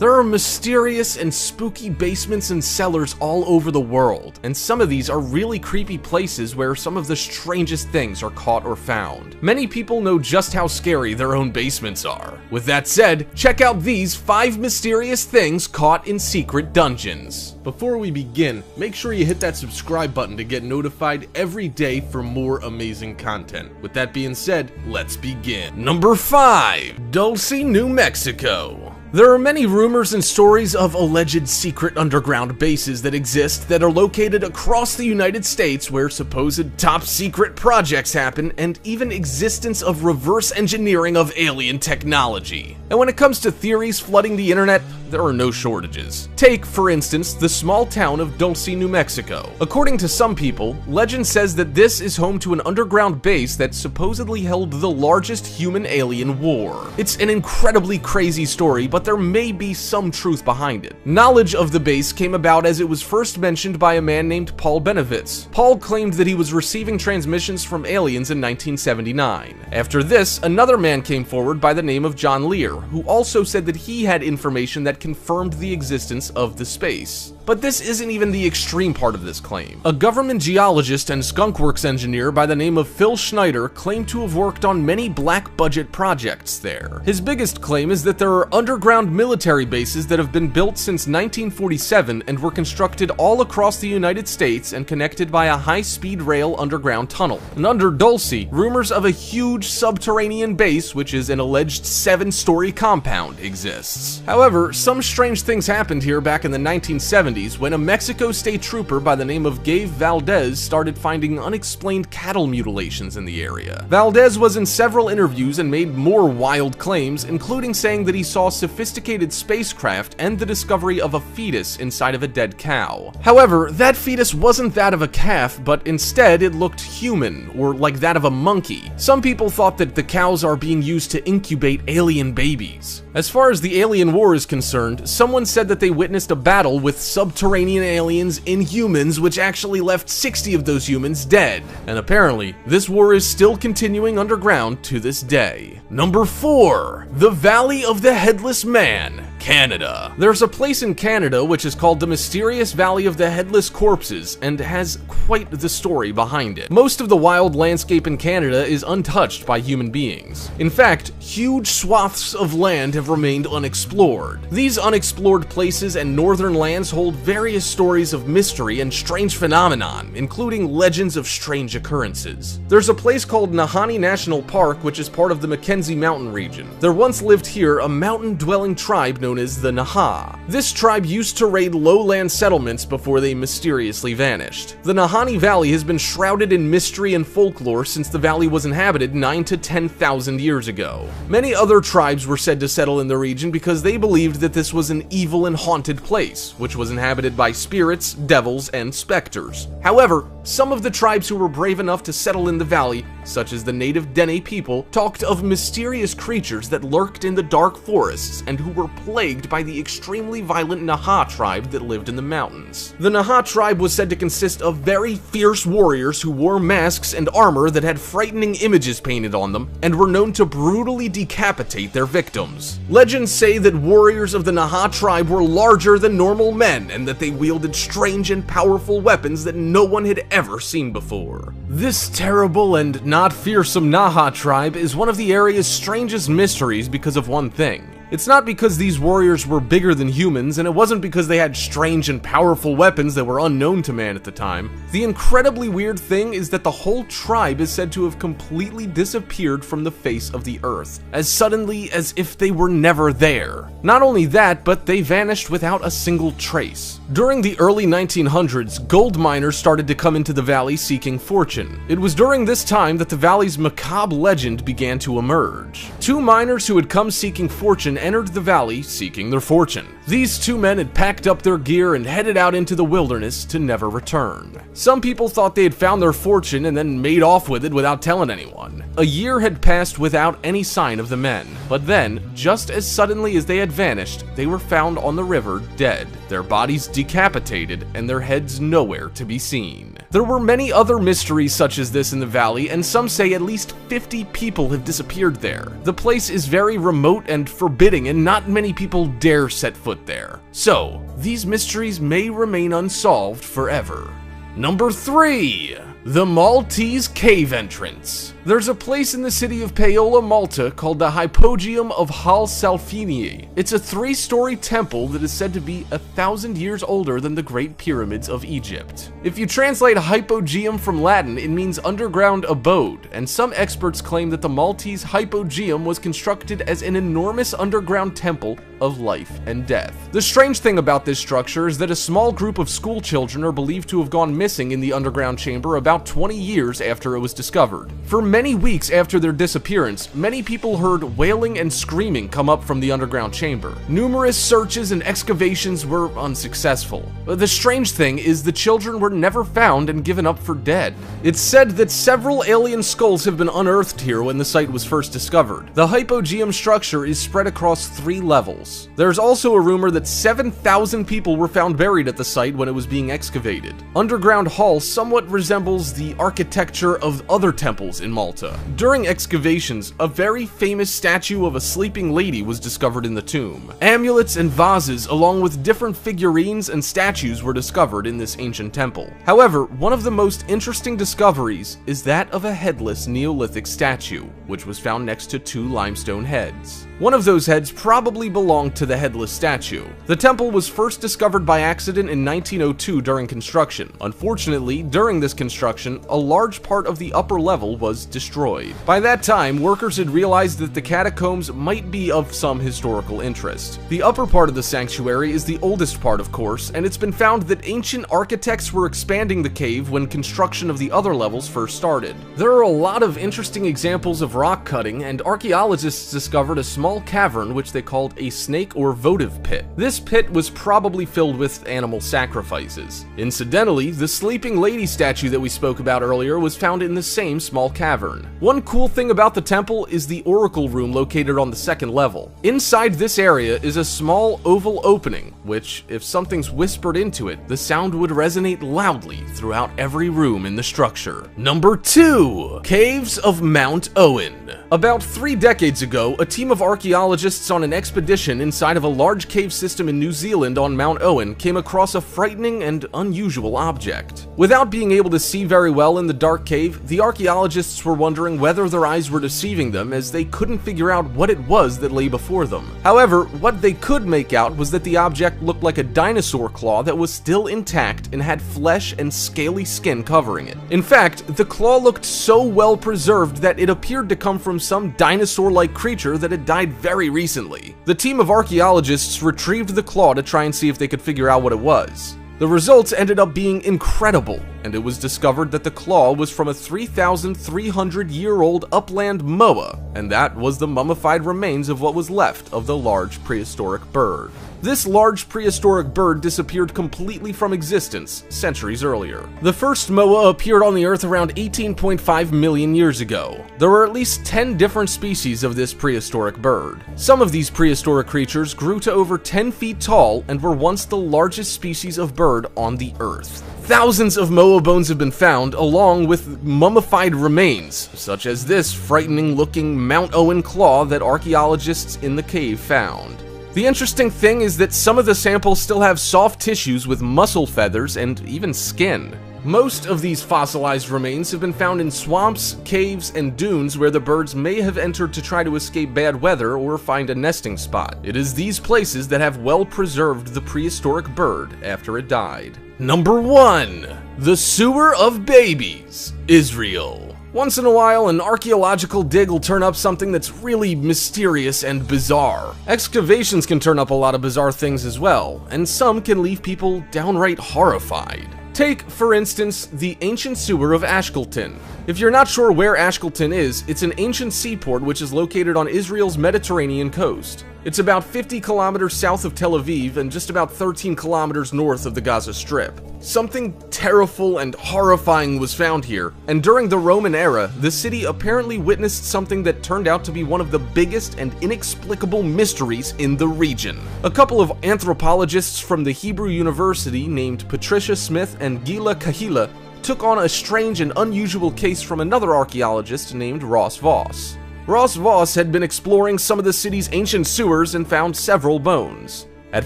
There are mysterious and spooky basements and cellars all over the world, and some of these are really creepy places where some of the strangest things are caught or found. Many people know just how scary their own basements are. With that said, check out these 5 mysterious things caught in secret dungeons. Before we begin, make sure you hit that subscribe button to get notified every day for more amazing content. With that being said, let's begin. Number 5. Dulce, New Mexico. There are many rumors and stories of alleged secret underground bases that exist that are located across the United States where supposed top secret projects happen, and even existence of reverse engineering of alien technology. And when it comes to theories flooding the internet, there are no shortages. Take, for instance, the small town of Dulce, New Mexico. According to some people, legend says that this is home to an underground base that supposedly held the largest human-alien war. It's an incredibly crazy story, but there may be some truth behind it. Knowledge of the base came about as it was first mentioned by a man named Paul Benevitz. Paul claimed that he was receiving transmissions from aliens in 1979. After this, another man came forward by the name of John Lear, who also said that he had information that confirmed the existence of the space. But this isn't even the extreme part of this claim. A government geologist and skunkworks engineer by the name of Phil Schneider claimed to have worked on many black budget projects there. His biggest claim is that there are underground military bases that have been built since 1947 and were constructed all across the United States and connected by a high-speed rail underground tunnel. And under Dulce, rumors of a huge subterranean base, which is an alleged 7-story compound, exists. However, some strange things happened here back in the 1970s when a Mexico state trooper by the name of Gabe Valdez started finding unexplained cattle mutilations in the area. Valdez was in several interviews and made more wild claims, including saying that he saw sophisticated spacecraft and the discovery of a fetus inside of a dead cow. However, that fetus wasn't that of a calf, but instead it looked human, or like that of a monkey. Some people thought that the cows are being used to incubate alien babies. As far as the alien war is concerned, someone said that they witnessed a battle with subterranean aliens in humans, which actually left 60 of those humans dead. And apparently, this war is still continuing underground to this day. Number 4. The Valley of the Headless Man, Canada. There's a place in Canada which is called the Mysterious Valley of the Headless Corpses and has quite the story behind it. Most of the wild landscape in Canada is untouched by human beings. In fact, huge swaths of land have remained unexplored. These unexplored places and northern lands hold various stories of mystery and strange phenomenon, including legends of strange occurrences. There's a place called Nahanni National Park, which is part of the Mackenzie Mountain region. There once lived here a mountain-dwelling tribe known as the Naha. This tribe used to raid lowland settlements before they mysteriously vanished. The Nahanni Valley has been shrouded in mystery and folklore since the valley was inhabited 9,000 to 10,000 years ago. Many other tribes were said to settle in the region because they believed that this was an evil and haunted place, which was inhabited by spirits, devils, and specters. However, some of the tribes who were brave enough to settle in the valley, such as the native Dene people, talked of mysterious creatures that lurked in the dark forests and who were plagued by the extremely violent Naha tribe that lived in the mountains. The Naha tribe was said to consist of very fierce warriors who wore masks and armor that had frightening images painted on them and were known to brutally decapitate their victims. Legends say that warriors of the Naha tribe were larger than normal men and that they wielded strange and powerful weapons that no one had ever seen before. This terrible and not fearsome Naha tribe is one of the area's strangest mysteries because of one thing. It's not because these warriors were bigger than humans, and it wasn't because they had strange and powerful weapons that were unknown to man at the time. The incredibly weird thing is that the whole tribe is said to have completely disappeared from the face of the earth, as suddenly as if they were never there. Not only that, but they vanished without a single trace. During the early 1900s, gold miners started to come into the valley seeking fortune. It was during this time that the valley's macabre legend began to emerge. 2 miners who had come seeking fortune entered the valley seeking their fortune. These 2 men had packed up their gear and headed out into the wilderness to never return. Some people thought they had found their fortune and then made off with it without telling anyone. A year had passed without any sign of the men, but then, just as suddenly as they had vanished, they were found on the river dead, their bodies decapitated and their heads nowhere to be seen. There were many other mysteries such as this in the valley, and some say at least 50 people have disappeared there. The place is very remote and forbidding, and not many people dare set foot there. So, these mysteries may remain unsolved forever. Number 3. The Maltese Cave Entrance. There's a place in the city of Paola, Malta called the Hypogeum of Hal Salfinii. It's a 3-story temple that is said to be 1,000 years older than the Great Pyramids of Egypt. If you translate hypogeum from Latin, it means underground abode, and some experts claim that the Maltese Hypogeum was constructed as an enormous underground temple of life and death. The strange thing about this structure is that a small group of school children are believed to have gone missing in the underground chamber about 20 years after it was discovered. For many weeks after their disappearance, many people heard wailing and screaming come up from the underground chamber. Numerous searches and excavations were unsuccessful. The strange thing is the children were never found and given up for dead. It's said that several alien skulls have been unearthed here when the site was first discovered. The Hypogeum structure is spread across 3 levels. There's also a rumor that 7,000 people were found buried at the site when it was being excavated. Underground Hall somewhat resembles the architecture of other temples in Malta. During excavations, a very famous statue of a sleeping lady was discovered in the tomb. Amulets and vases, along with different figurines and statues, were discovered in this ancient temple. However, one of the most interesting discoveries is that of a headless Neolithic statue, which was found next to 2 limestone heads. One of those heads probably belonged to the headless statue. The temple was first discovered by accident in 1902 during construction. Unfortunately, during this construction, a large part of the upper level was destroyed. By that time, workers had realized that the catacombs might be of some historical interest. The upper part of the sanctuary is the oldest part, of course, and it's been found that ancient architects were expanding the cave when construction of the other levels first started. There are a lot of interesting examples of rock cutting, and archaeologists discovered a small cavern which they called a snake or votive pit. This pit was probably filled with animal sacrifices. Incidentally, the sleeping lady statue that we spoke about earlier was found in the same small cavern. One cool thing about the temple is the oracle room located on the 2nd level. Inside this area is a small oval opening, which, if something's whispered into it, the sound would resonate loudly throughout every room in the structure. Number 2. Caves of Mount Owen. About 3 decades ago, a team of archaeologists on an expedition inside of a large cave system in New Zealand on Mount Owen came across a frightening and unusual object. Without being able to see very well in the dark cave, the archaeologists were wondering whether their eyes were deceiving them, as they couldn't figure out what it was that lay before them. However, what they could make out was that the object looked like a dinosaur claw that was still intact and had flesh and scaly skin covering it. In fact, the claw looked so well preserved that it appeared to come from some dinosaur-like creature that had died very recently. The team of archaeologists retrieved the claw to try and see if they could figure out what it was. The results ended up being incredible, and it was discovered that the claw was from a 3,300-year-old upland moa, and that was the mummified remains of what was left of the large prehistoric bird. This large prehistoric bird disappeared completely from existence centuries earlier. The first moa appeared on the Earth around 18.5 million years ago. There were at least 10 different species of this prehistoric bird. Some of these prehistoric creatures grew to over 10 feet tall and were once the largest species of bird on the Earth. Thousands of moa bones have been found, along with mummified remains, such as this frightening-looking Mount Owen claw that archaeologists in the cave found. The interesting thing is that some of the samples still have soft tissues with muscle feathers and even skin. Most of these fossilized remains have been found in swamps, caves, and dunes where the birds may have entered to try to escape bad weather or find a nesting spot. It is these places that have well preserved the prehistoric bird after it died. Number 1. The Sewer of Babies, Israel. Once in a while, an archaeological dig will turn up something that's really mysterious and bizarre. Excavations can turn up a lot of bizarre things as well, and some can leave people downright horrified. Take, for instance, the ancient sewer of Ashkelon. If you're not sure where Ashkelon is, it's an ancient seaport which is located on Israel's Mediterranean coast. It's about 50 kilometers south of Tel Aviv and just about 13 kilometers north of the Gaza Strip. Something terrible and horrifying was found here, and during the Roman era, the city apparently witnessed something that turned out to be one of the biggest and inexplicable mysteries in the region. A couple of anthropologists from the Hebrew University named Patricia Smith and Gila Kahila took on a strange and unusual case from another archaeologist named Ross Voss. Ross Voss had been exploring some of the city's ancient sewers and found several bones. At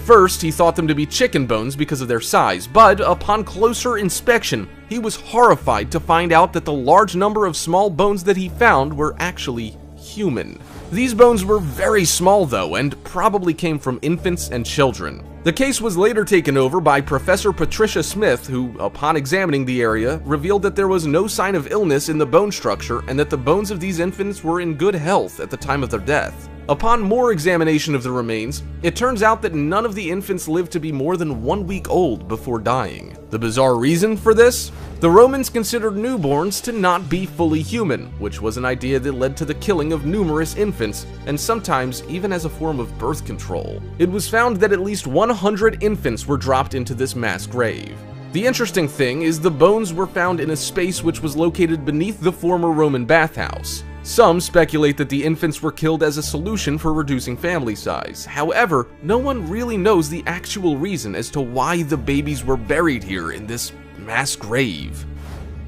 first, he thought them to be chicken bones because of their size, but upon closer inspection, he was horrified to find out that the large number of small bones that he found were actually human. These bones were very small though, and probably came from infants and children. The case was later taken over by Professor Patricia Smith, who, upon examining the area, revealed that there was no sign of illness in the bone structure and that the bones of these infants were in good health at the time of their death. Upon more examination of the remains, it turns out that none of the infants lived to be more than 1 week old before dying. The bizarre reason for this? The Romans considered newborns to not be fully human, which was an idea that led to the killing of numerous infants, and sometimes even as a form of birth control. It was found that at least 100 infants were dropped into this mass grave. The interesting thing is the bones were found in a space which was located beneath the former Roman bathhouse. Some speculate that the infants were killed as a solution for reducing family size. However, no one really knows the actual reason as to why the babies were buried here in this mass grave.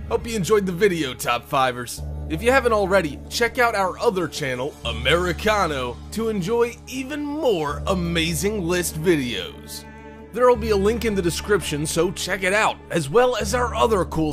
Hope you enjoyed the video, Top 5ers. If you haven't already, check out our other channel, Americano, to enjoy even more amazing list videos. There'll be a link in the description, so check it out, as well as our other cool